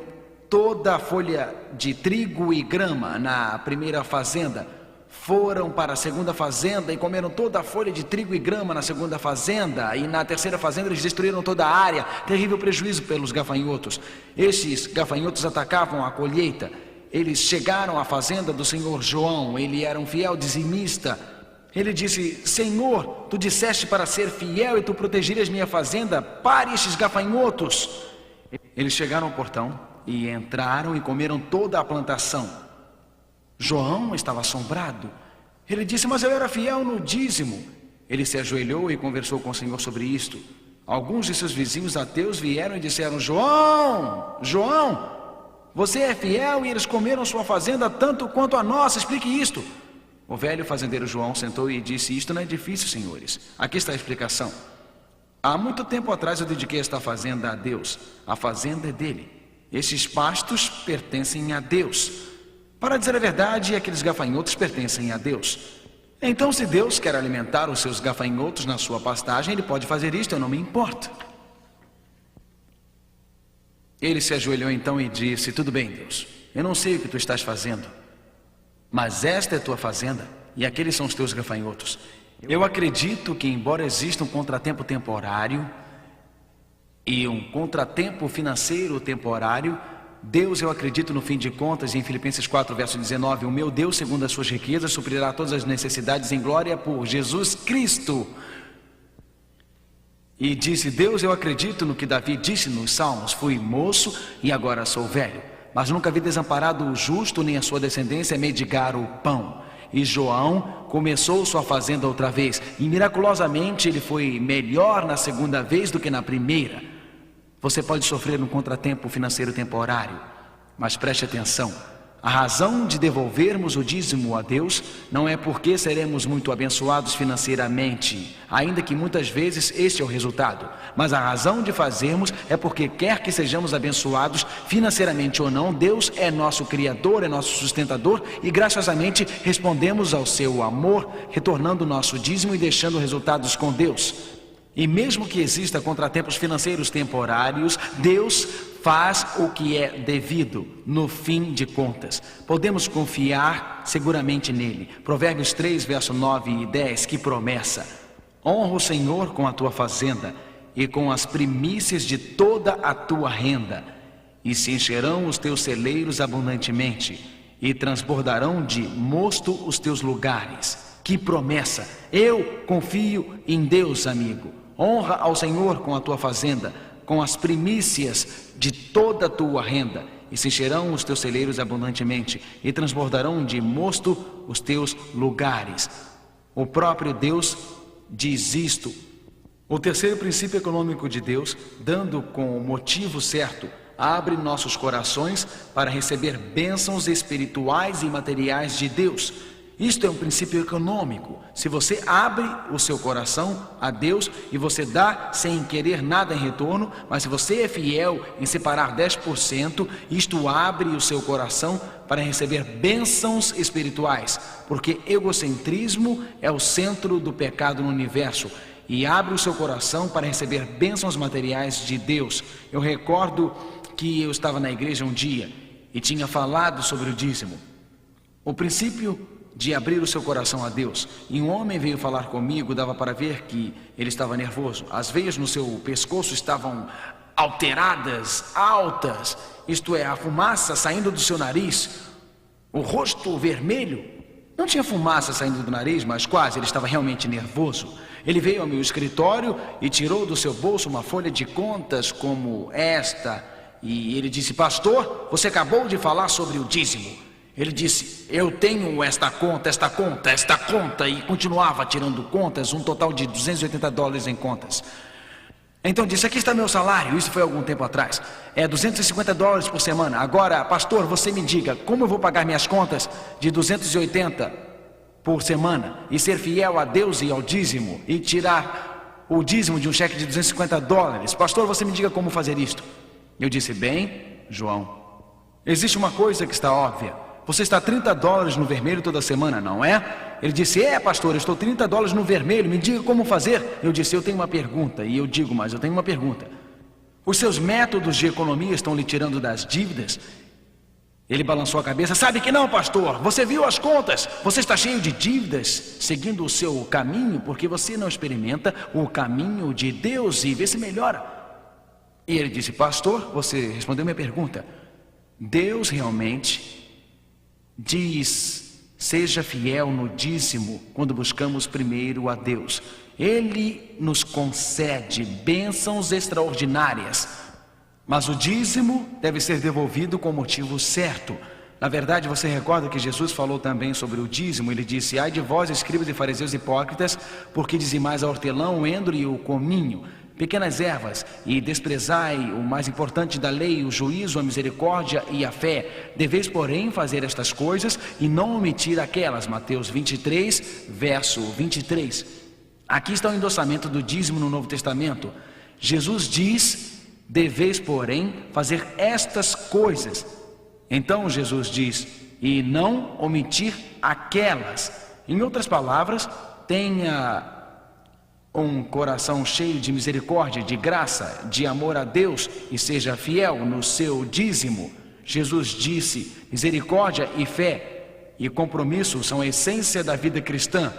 toda a folha de trigo e grama na primeira fazenda. Foram para a segunda fazenda e comeram toda a folha de trigo e grama na segunda fazenda. E na terceira fazenda eles destruíram toda a área. Terrível prejuízo pelos gafanhotos. Estes gafanhotos atacavam a colheita. Eles chegaram à fazenda do senhor João. Ele era um fiel dizimista. Ele disse: Senhor, tu disseste para ser fiel e tu protegerias minha fazenda. Pare estes gafanhotos. Eles chegaram ao portão e entraram e comeram toda a plantação. João estava assombrado. Ele disse: mas eu era fiel no dízimo. Ele se ajoelhou e conversou com o Senhor sobre isto. Alguns de seus vizinhos ateus vieram e disseram: João, você é fiel e eles comeram sua fazenda tanto quanto a nossa. Explique isto. O velho fazendeiro João sentou e disse: isto não é difícil, senhores. Aqui está a explicação. Há muito tempo atrás eu dediquei esta fazenda a Deus. A fazenda é dele. Estes pastos pertencem a Deus. Para dizer a verdade, aqueles gafanhotos pertencem a Deus. Então, se Deus quer alimentar os seus gafanhotos na sua pastagem, Ele pode fazer isto, eu não me importo. Ele se ajoelhou então e disse: tudo bem, Deus, eu não sei o que tu estás fazendo, mas esta é tua fazenda e aqueles são os teus gafanhotos. Eu acredito que, embora exista um contratempo temporário e um contratempo financeiro temporário, Deus, eu acredito no fim de contas, em Filipenses 4, verso 19, o meu Deus, segundo as suas riquezas, suprirá todas as necessidades em glória por Jesus Cristo. E disse: Deus, eu acredito no que Davi disse nos Salmos: fui moço e agora sou velho, mas nunca vi desamparado o justo, nem a sua descendência mendigar o pão. E João começou sua fazenda outra vez, e miraculosamente ele foi melhor na segunda vez do que na primeira. Você pode sofrer um contratempo financeiro temporário, mas preste atenção: a razão de devolvermos o dízimo a Deus não é porque seremos muito abençoados financeiramente, ainda que muitas vezes este é o resultado, mas a razão de fazermos é porque, quer que sejamos abençoados financeiramente ou não, Deus é nosso Criador, é nosso sustentador, e graciosamente respondemos ao seu amor, retornando o nosso dízimo e deixando resultados com Deus. E mesmo que exista contratempos financeiros temporários, Deus faz o que é devido no fim de contas. Podemos confiar seguramente nele. Provérbios 3, verso 9 e 10, que promessa: honra o Senhor com a tua fazenda e com as primícias de toda a tua renda, e se encherão os teus celeiros abundantemente, e transbordarão de mosto os teus lugares. Que promessa! Eu confio em Deus, amigo. Honra ao Senhor com a tua fazenda, com as primícias de toda a tua renda, e se encherão os teus celeiros abundantemente, e transbordarão de mosto os teus lugares. O próprio Deus diz isto. O terceiro princípio econômico de Deus, dando com o motivo certo, abre nossos corações para receber bênçãos espirituais e materiais de Deus. Isto é um princípio econômico. Se você abre o seu coração a Deus e você dá sem querer nada em retorno, mas se você é fiel em separar 10%, isto abre o seu coração para receber bênçãos espirituais, porque egocentrismo é o centro do pecado no universo, e abre o seu coração para receber bênçãos materiais de Deus. Eu recordo que eu estava na igreja um dia e tinha falado sobre o dízimo. O princípio de abrir o seu coração a Deus. E um homem veio falar comigo, dava para ver que ele estava nervoso. As veias no seu pescoço estavam alteradas, altas, isto é, a fumaça saindo do seu nariz, o rosto vermelho. Não tinha fumaça saindo do nariz, mas quase, ele estava realmente nervoso. Ele veio ao meu escritório e tirou do seu bolso uma folha de contas como esta E ele disse: pastor, você acabou de falar sobre o dízimo. Ele disse: eu tenho esta conta, e continuava tirando contas, um total de $280 em contas. Então disse: aqui está meu salário, isso foi algum tempo atrás, é $250 por semana. Agora, pastor, você me diga, como eu vou pagar minhas contas de 280 por semana e ser fiel a Deus e ao dízimo e tirar o dízimo de um cheque de $250? Pastor, você me diga como fazer isto. Eu disse: bem, João, existe uma coisa que está óbvia. Você está $30 no vermelho toda semana, não é? Ele disse: é, pastor, eu estou $30 no vermelho, me diga como fazer. Eu disse: eu tenho uma pergunta. E eu digo: mas eu tenho uma pergunta. Os seus métodos de economia estão lhe tirando das dívidas? Ele balançou a cabeça: sabe que não, pastor, você viu as contas, você está cheio de dívidas, seguindo o seu caminho, porque você não experimenta o caminho de Deus e vê se melhora. E ele disse: pastor, você respondeu minha pergunta. Deus realmente diz: seja fiel no dízimo quando buscamos primeiro a Deus. Ele nos concede bênçãos extraordinárias, mas o dízimo deve ser devolvido com o motivo certo. Na verdade, você recorda que Jesus falou também sobre o dízimo. Ele disse: ai de vós, escribas e fariseus hipócritas, porque dizimais a hortelã, o endro e o cominho, pequenas ervas, e desprezai o mais importante da lei, o juízo, a misericórdia e a fé. Deveis, porém, fazer estas coisas e não omitir aquelas. Mateus 23, verso 23. Aqui está o endossamento do dízimo no Novo Testamento. Jesus diz: deveis, porém, fazer estas coisas. Então Jesus diz: e não omitir aquelas. Em outras palavras, tenha um coração cheio de misericórdia, de graça, de amor a Deus e seja fiel no seu dízimo. Jesus disse: misericórdia e fé e compromisso são a essência da vida cristã.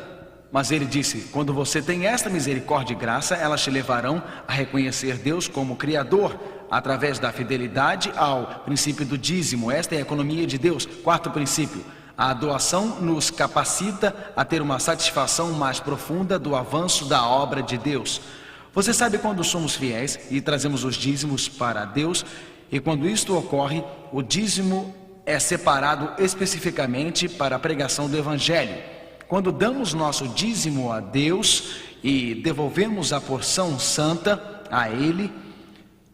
Mas ele disse: quando você tem esta misericórdia e graça, elas te levarão a reconhecer Deus como Criador, através da fidelidade ao princípio do dízimo. Esta é a economia de Deus. Quarto princípio: a doação nos capacita a ter uma satisfação mais profunda do avanço da obra de Deus. Você sabe, quando somos fiéis e trazemos os dízimos para Deus, e quando isto ocorre, o dízimo é separado especificamente para a pregação do Evangelho. Quando damos nosso dízimo a Deus e devolvemos a porção santa a Ele,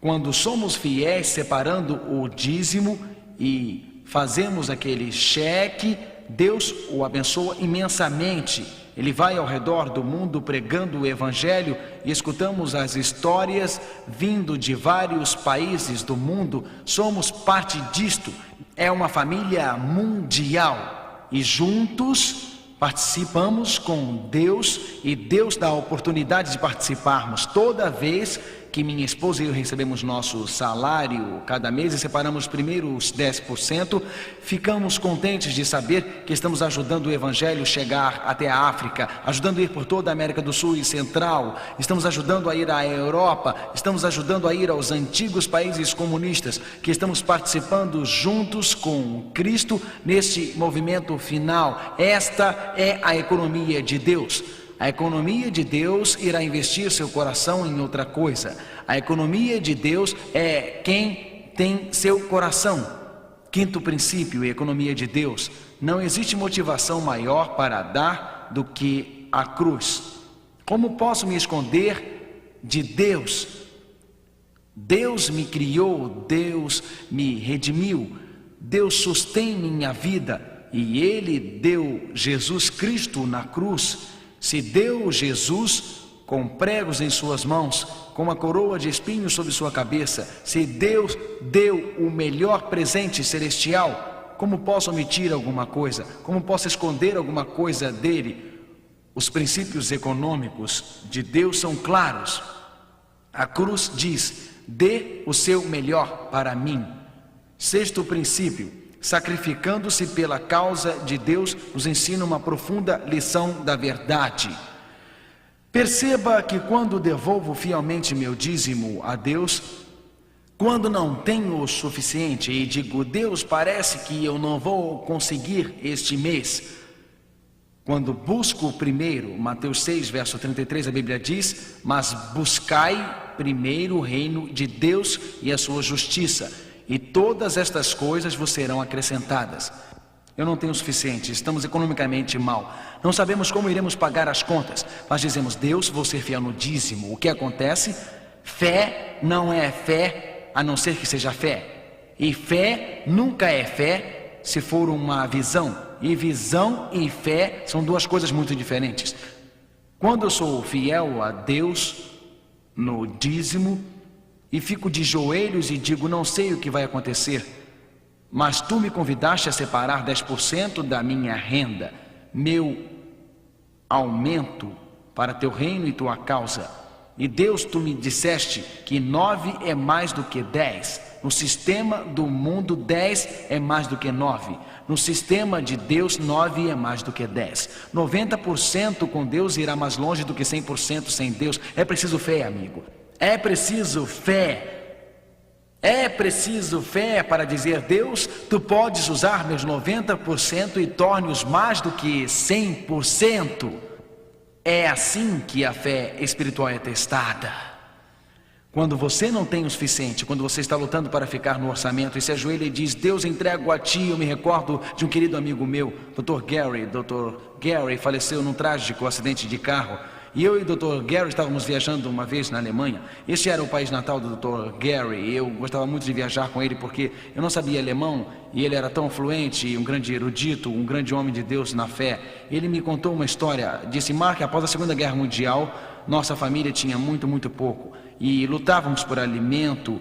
quando somos fiéis separando o dízimo e fazemos aquele cheque, Deus o abençoa imensamente. Ele vai ao redor do mundo pregando o Evangelho e escutamos as histórias vindo de vários países do mundo. Somos parte disto. É uma família mundial e juntos participamos com Deus, e Deus dá a oportunidade de participarmos. Toda vez que minha esposa e eu recebemos nosso salário cada mês e separamos primeiro os 10%, ficamos contentes de saber que estamos ajudando o Evangelho chegar até a África, ajudando a ir por toda a América do Sul e Central, estamos ajudando a ir à Europa, estamos ajudando a ir aos antigos países comunistas, que estamos participando juntos com Cristo neste movimento final. Esta é a economia de Deus. A economia de Deus irá investir seu coração em outra coisa. A economia de Deus é quem tem seu coração. Quinto princípio, a economia de Deus: não existe motivação maior para dar do que a cruz. Como posso me esconder de Deus? Deus me criou, Deus me redimiu, Deus sustém minha vida e Ele deu Jesus Cristo na cruz. Se deu Jesus com pregos em suas mãos, com uma coroa de espinhos sobre sua cabeça, se Deus deu o melhor presente celestial, como posso omitir alguma coisa? Como posso esconder alguma coisa dele? Os princípios econômicos de Deus são claros. A cruz diz: dê o seu melhor para mim. Sexto princípio: sacrificando-se pela causa de Deus, nos ensina uma profunda lição da verdade. Perceba que quando devolvo fielmente meu dízimo a Deus, quando não tenho o suficiente e digo: Deus, parece que eu não vou conseguir este mês, Quando busco primeiro, Mateus 6, verso 33, a Bíblia diz: mas buscai primeiro o reino de Deus e a sua justiça, e todas estas coisas vos serão acrescentadas. Eu não tenho o suficiente, estamos economicamente mal, não sabemos como iremos pagar as contas, mas dizemos: Deus, vou ser fiel no dízimo. O que acontece? Fé não é fé a não ser que seja fé, e fé nunca é fé se for uma visão. E visão e fé são duas coisas muito diferentes. Quando eu sou fiel a Deus no dízimo e fico de joelhos e digo: não sei o que vai acontecer, mas tu me convidaste a separar 10% da minha renda, meu aumento para teu reino e tua causa. E Deus, tu me disseste que 9 é mais do que 10. No sistema do mundo, 10 é mais do que 9. No sistema de Deus, 9 é mais do que 10. 90% com Deus irá mais longe do que 100% sem Deus. É preciso fé, amigo. É preciso fé. É preciso fé para dizer: Deus, tu podes usar meus 90% e torne-os mais do que 100%. É assim que a fé espiritual é testada. Quando você não tem o suficiente, quando você está lutando para ficar no orçamento e se ajoelha e diz: Deus, entrego a ti. Eu me recordo de um querido amigo meu, Dr. Gary. Dr. Gary faleceu num trágico acidente de carro. E eu e o Dr. Gary estávamos viajando uma vez na Alemanha. Esse era o país natal do Dr. Gary. Eu gostava muito de viajar com ele porque eu não sabia alemão e ele era tão fluente, um grande erudito, um grande homem de Deus na fé. Ele me contou uma história. Disse: Mark, após a Segunda Guerra Mundial, nossa família tinha muito pouco e lutávamos por alimento.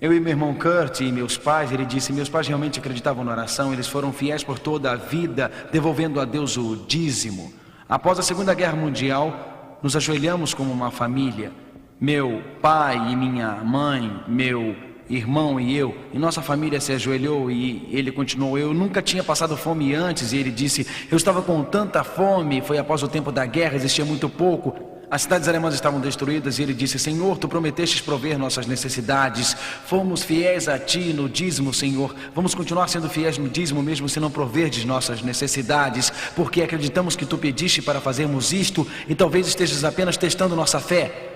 Eu e meu irmão Kurt e meus pais, ele disse, meus pais realmente acreditavam na oração. Eles foram fiéis por toda a vida, devolvendo a Deus o dízimo. Após a Segunda Guerra Mundial, nos ajoelhamos como uma família, meu pai e minha mãe, meu irmão e eu, e nossa família se ajoelhou e ele continuou: eu nunca tinha passado fome antes. E ele disse: eu estava com tanta fome, foi após o tempo da guerra, existia muito pouco, as cidades alemãs estavam destruídas. E ele disse: Senhor, tu prometestes prover nossas necessidades, fomos fiéis a ti no dízimo, Senhor, vamos continuar sendo fiéis no dízimo mesmo se não proverdes nossas necessidades, porque acreditamos que tu pediste para fazermos isto e talvez estejas apenas testando nossa fé.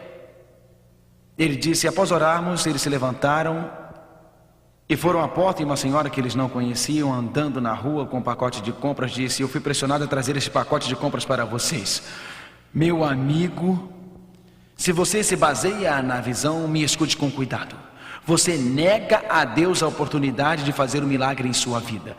Ele disse: após orarmos, eles se levantaram e foram à porta, e uma senhora que eles não conheciam, andando na rua com um pacote de compras, disse: eu fui pressionado a trazer esse pacote de compras para vocês. Meu amigo, se você se baseia na visão, me escute com cuidado. Você nega a Deus a oportunidade de fazer um milagre em sua vida.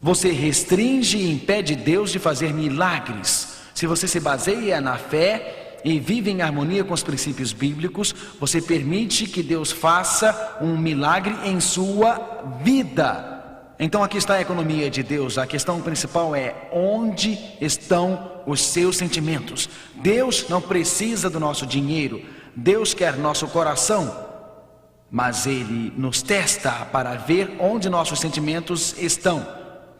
Você restringe e impede Deus de fazer milagres. Se você se baseia na fé e vive em harmonia com os princípios bíblicos, você permite que Deus faça um milagre em sua vida. Então aqui está a economia de Deus. A questão principal é: onde estão os seus sentimentos? Deus não precisa do nosso dinheiro, Deus quer nosso coração, mas Ele nos testa para ver onde nossos sentimentos estão.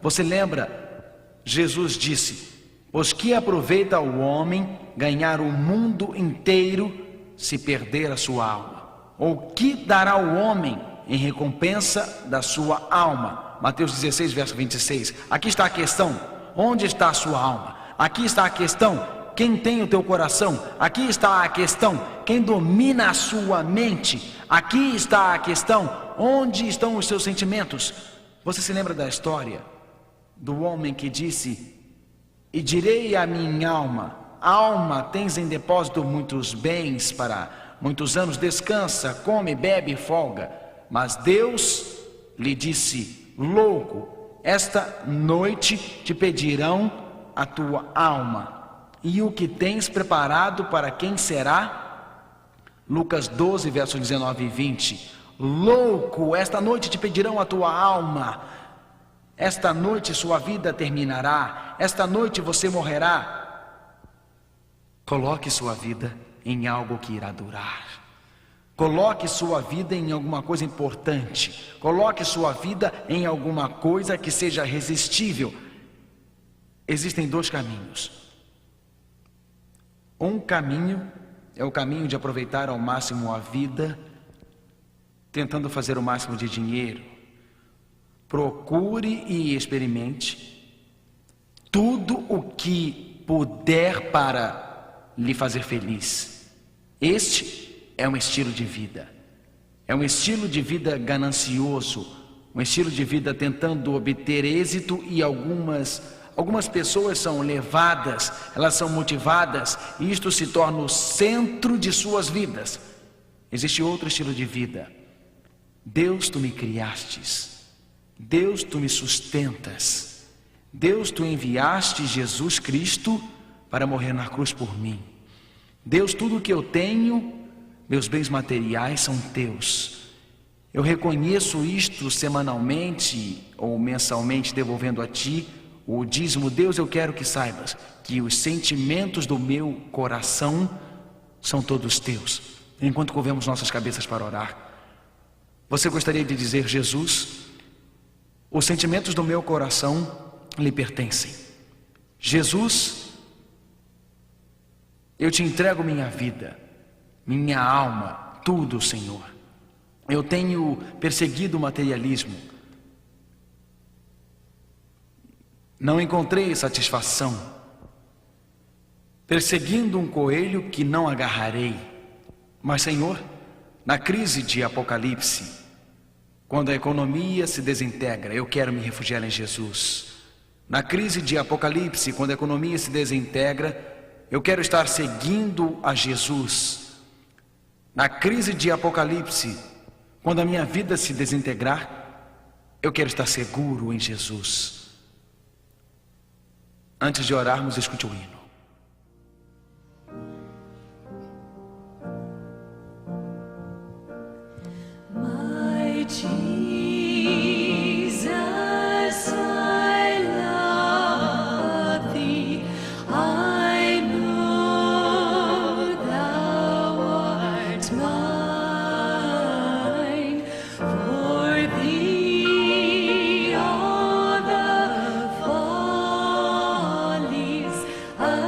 Você lembra? Jesus disse: pois que aproveita o homem ganhar o mundo inteiro se perder a sua alma? Ou que dará o homem em recompensa da sua alma? Mateus 16, verso 26. Aqui está a questão: onde está a sua alma? Aqui está a questão: quem tem o teu coração? Aqui está a questão: quem domina a sua mente? Aqui está a questão: onde estão os seus sentimentos? Você se lembra da história do homem que disse: e direi à minha alma: alma, tens em depósito muitos bens para muitos anos, descansa, come, bebe e folga. Mas Deus lhe disse: louco, esta noite te pedirão a tua alma, e o que tens preparado para quem será? Lucas 12, versos 19 e 20. Louco, esta noite te pedirão a tua alma. Esta noite sua vida terminará. Esta noite você morrerá. Coloque sua vida em algo que irá durar. Coloque sua vida em alguma coisa importante. Coloque sua vida em alguma coisa que seja resistível. Existem dois caminhos. Um caminho é o caminho de aproveitar ao máximo a vida, tentando fazer o máximo de dinheiro. Procure e experimente tudo o que puder para lhe fazer feliz. Este é um estilo de vida. É um estilo de vida ganancioso, um estilo de vida tentando obter êxito, e algumas pessoas são levadas, elas são motivadas, e isto se torna o centro de suas vidas. Existe outro estilo de vida. Deus, tu me criastes. Deus, tu me sustentas. Deus, tu enviaste Jesus Cristo para morrer na cruz por mim. Deus, tudo que eu tenho, meus bens materiais são teus. Eu reconheço isto semanalmente ou mensalmente, devolvendo a ti o dízimo. Deus, eu quero que saibas que os sentimentos do meu coração são todos teus. Enquanto curvamos nossas cabeças para orar, você gostaria de dizer: Jesus, os sentimentos do meu coração lhe pertencem. Jesus, eu te entrego minha vida, minha alma, tudo, Senhor. Eu tenho perseguido o materialismo. Não encontrei satisfação. Perseguindo um coelho que não agarrarei. Mas, Senhor, na crise de Apocalipse, quando a economia se desintegra, eu quero me refugiar em Jesus. Na crise de Apocalipse, quando a economia se desintegra, eu quero estar seguindo a Jesus. Na crise de Apocalipse, quando a minha vida se desintegrar, eu quero estar seguro em Jesus. Antes de orarmos, escute o hino. I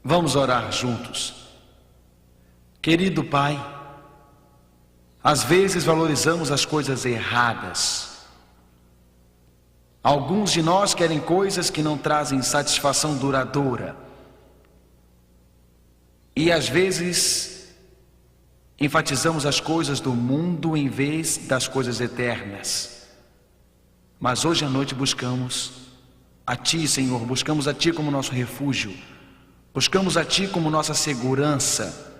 Vamos orar juntos. Querido Pai, às vezes valorizamos as coisas erradas. Alguns de nós querem coisas que não trazem satisfação duradoura. E às vezes enfatizamos as coisas do mundo em vez das coisas eternas. Mas hoje à noite buscamos a Ti, Senhor, buscamos a Ti como nosso refúgio, buscamos a Ti como nossa segurança,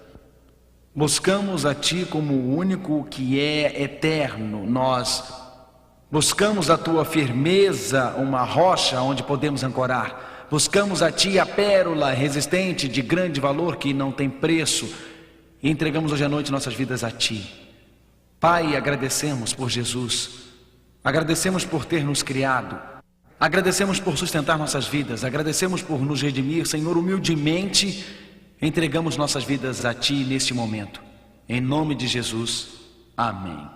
buscamos a Ti como o único que é eterno. Nós buscamos a Tua firmeza, uma rocha onde podemos ancorar. Buscamos a Ti a pérola resistente de grande valor que não tem preço. E entregamos hoje à noite nossas vidas a Ti. Pai, agradecemos por Jesus. Agradecemos por ter nos criado. Agradecemos por sustentar nossas vidas. Agradecemos por nos redimir. Senhor, humildemente entregamos nossas vidas a Ti neste momento. Em nome de Jesus. Amém.